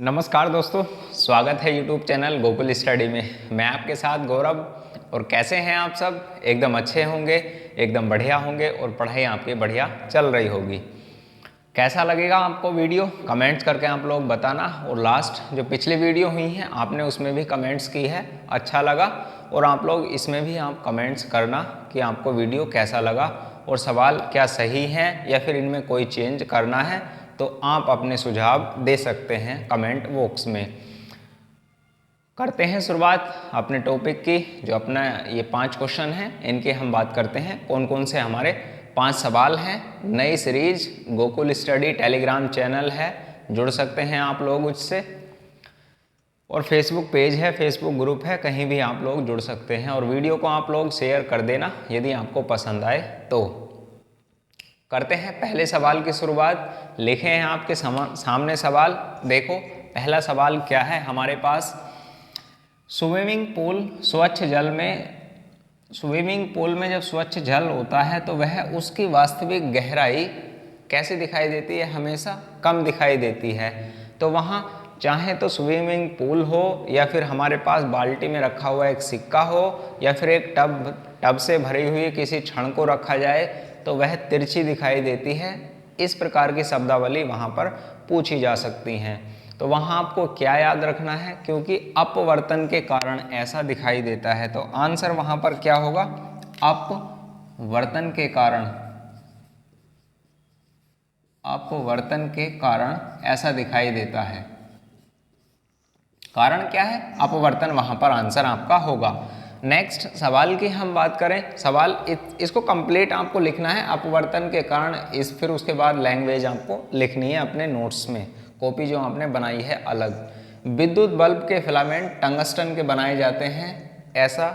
नमस्कार दोस्तों, स्वागत है YouTube चैनल गोकुल स्टडी में। मैं आपके साथ गौरव। और कैसे हैं आप सब? एकदम अच्छे होंगे, एकदम बढ़िया होंगे और पढ़ाई आपकी बढ़िया चल रही होगी। कैसा लगेगा आपको वीडियो? कमेंट्स करके आप लोग बताना। और लास्ट जो पिछली वीडियो हुई हैं आपने उसमें भी कमेंट्स की है, अच्छा लगा। और आप लोग इसमें भी आप कमेंट्स करना कि आपको वीडियो कैसा लगा और सवाल क्या सही हैं या फिर इनमें कोई चेंज करना है तो आप अपने सुझाव दे सकते हैं कमेंट बॉक्स में। करते हैं शुरुआत अपने टॉपिक की। जो अपना ये 5 क्वेश्चन हैं इनकी हम बात करते हैं। कौन कौन से हमारे 5 सवाल हैं। नई series Gokul study Telegram channel है, जुड़ सकते हैं आप लोग उससे। और फेसबुक पेज है, फेसबुक ग्रुप है, कहीं भी आप लोग जुड़ सकते हैं। और वीडियो को आप लोग शेयर कर देना यदि आपको पसंद आए तो। करते हैं पहले सवाल की शुरुआत। लिखे हैं आपके सामने सवाल, देखो पहला सवाल क्या है हमारे पास। स्विमिंग पूल में जब स्वच्छ जल होता है तो वह उसकी वास्तविक गहराई कैसे दिखाई देती है? हमेशा कम दिखाई देती है। तो वहाँ चाहे तो स्विमिंग पूल हो या फिर हमारे पास बाल्टी में रखा हुआ एक सिक्का हो या फिर एक टब से भरी हुई किसी छड़ को रखा जाए तो वह तिरछी दिखाई देती है। इस प्रकार की शब्दावली वहाँ पर पूछी जा सकती हैं। तो वहाँ आपको क्या याद रखना है? क्योंकि अपवर्तन के कारण ऐसा दिखाई देता है, तो आंसर वहाँ पर क्या होगा? अपवर्तन के कारण ऐसा दिखाई देता है। कारण क्या है? अपवर्तन वहाँ पर आंसर आपका होगा। नेक्स्ट सवाल की हम बात करें। सवाल इसको कंप्लीट आपको लिखना है, अपवर्तन के कारण। फिर उसके बाद लैंग्वेज आपको लिखनी है अपने नोट्स में, कॉपी जो आपने बनाई है अलग। विद्युत बल्ब के फिलामेंट टंगस्टन के बनाए जाते हैं, ऐसा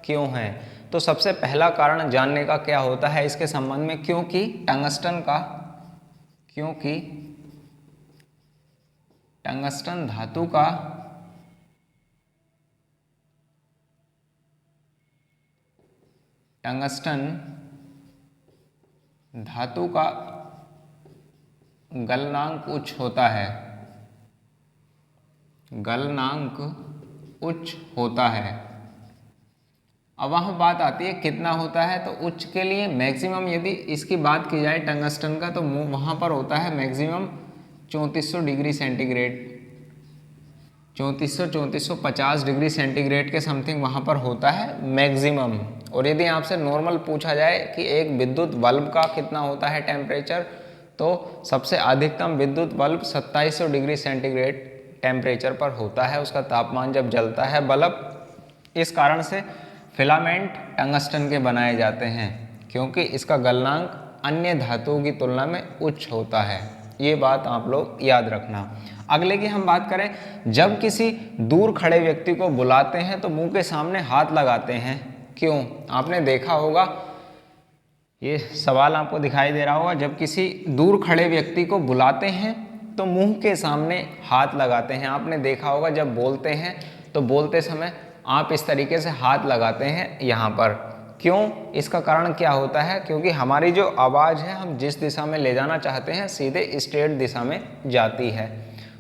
क्यों है? तो सबसे पहला कारण जानने का क्या होता है इसके संबंध में, क्योंकि टंगस्टन धातु का गलनांक उच्च होता है। अब वहाँ बात आती है कितना होता है। तो उच्च के लिए मैक्सिमम यदि इसकी बात की जाए टंगस्टन का तो वहाँ पर होता है maximum 3400 degree centigrade, 3450 degree centigrade के समथिंग वहाँ पर होता है मैक्सिमम। और यदि आपसे नॉर्मल पूछा जाए कि एक विद्युत बल्ब का कितना होता है टेम्परेचर, तो सबसे अधिकतम विद्युत बल्ब 2700 डिग्री सेंटीग्रेड टेम्परेचर पर होता है उसका तापमान जब जलता है बल्ब। इस कारण से फिलामेंट टंगस्टन के बनाए जाते हैं, क्योंकि इसका गलनांक अन्य धातुओं की तुलना में उच्च होता है। ये बात आप लोग याद रखना। अगले की हम बात करें, जब किसी दूर खड़े व्यक्ति को बुलाते हैं तो मुंह के सामने हाथ लगाते हैं, क्यों? आपने देखा होगा, ये सवाल आपको दिखाई दे रहा होगा। जब किसी दूर खड़े व्यक्ति को बुलाते हैं तो मुंह के सामने हाथ लगाते हैं। आपने देखा होगा जब बोलते हैं तो बोलते समय आप इस तरीके से हाथ लगाते हैं यहाँ पर। क्यों? इसका कारण क्या होता है? क्योंकि हमारी जो आवाज़ है हम जिस दिशा में ले जाना चाहते हैं सीधे स्ट्रेट दिशा में जाती है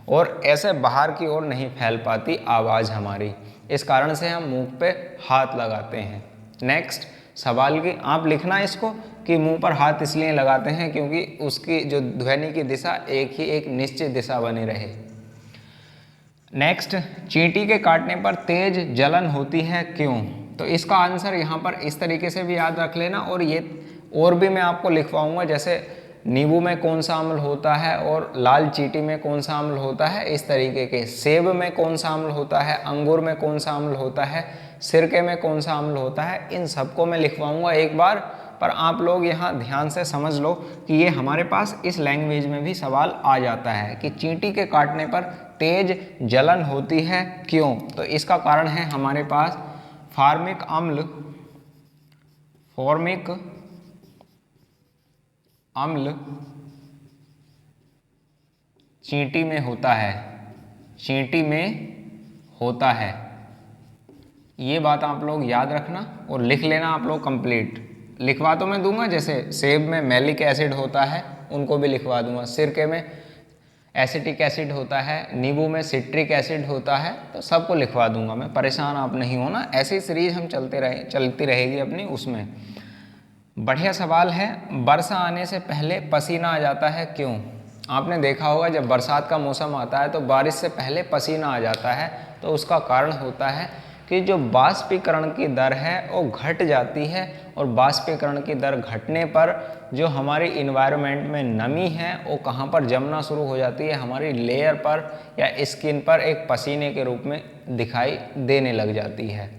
और ऐसे बाहर की ओर नहीं फैल पाती आवाज़ हमारी। इस कारण से हम मुंह पे हाथ लगाते हैं। नेक्स्ट सवाल की आप लिखना इसको कि मुंह पर हाथ इसलिए लगाते हैं क्योंकि उसकी जो ध्वनि की दिशा एक निश्चित दिशा बनी रहे। नेक्स्ट, चींटी के काटने पर तेज जलन होती है, क्यों? तो इसका आंसर यहाँ पर इस तरीके से भी याद रख लेना। और ये और भी मैं आपको लिखवाऊंगा, जैसे नींबू में कौन सा अम्ल होता है और लाल चींटी में कौन सा अम्ल होता है, इस तरीके के। सेब में कौन सा अम्ल होता है, अंगूर में कौन सा अम्ल होता है, सिरके में कौन सा अम्ल होता है, इन सबको मैं लिखवाऊंगा एक बार। पर आप लोग यहाँ ध्यान से समझ लो कि ये हमारे पास इस लैंग्वेज में भी सवाल आ जाता है कि चींटी के काटने पर तेज जलन होती है, क्यों? तो इसका कारण है हमारे पास फॉर्मिक अम्ल चींटी में होता है। ये बात आप लोग याद रखना और लिख लेना आप लोग कंप्लीट। लिखवा तो मैं दूंगा, जैसे सेब में मैलिक एसिड होता है उनको भी लिखवा दूंगा, सिरके में एसिटिक एसिड होता है, नींबू में सिट्रिक एसिड होता है, तो सबको लिखवा दूंगा मैं, परेशान आप नहीं होना। ऐसी सीरीज हम चलती रहेगी अपनी उसमें। बढ़िया सवाल है, वर्षा आने से पहले पसीना आ जाता है क्यों? आपने देखा होगा जब बरसात का मौसम आता है तो बारिश से पहले पसीना आ जाता है, तो उसका कारण होता है कि जो वाष्पीकरण की दर है वो घट जाती है, और वाष्पीकरण की दर घटने पर जो हमारी इन्वायरमेंट में नमी है वो कहाँ पर जमना शुरू हो जाती है, हमारी लेयर पर या स्किन पर एक पसीने के रूप में दिखाई देने लग जाती है।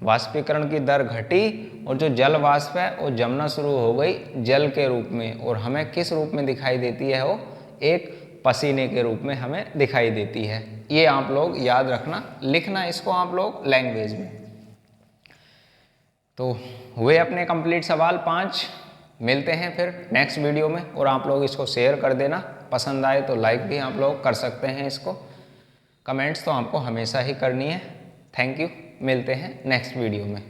वाष्पीकरण की दर घटी और जो जल वाष्प है वो जमना शुरू हो गई जल के रूप में, और हमें किस रूप में दिखाई देती है? वो एक पसीने के रूप में हमें दिखाई देती है। ये आप लोग याद रखना, लिखना इसको आप लोग लैंग्वेज में। तो हुए अपने कंप्लीट सवाल 5। मिलते हैं फिर नेक्स्ट वीडियो में, और आप लोग इसको शेयर कर देना, पसंद आए तो लाइक भी आप लोग कर सकते हैं इसको। कमेंट्स तो आपको हमेशा ही करनी है। थैंक यू, मिलते हैं नेक्स्ट वीडियो में।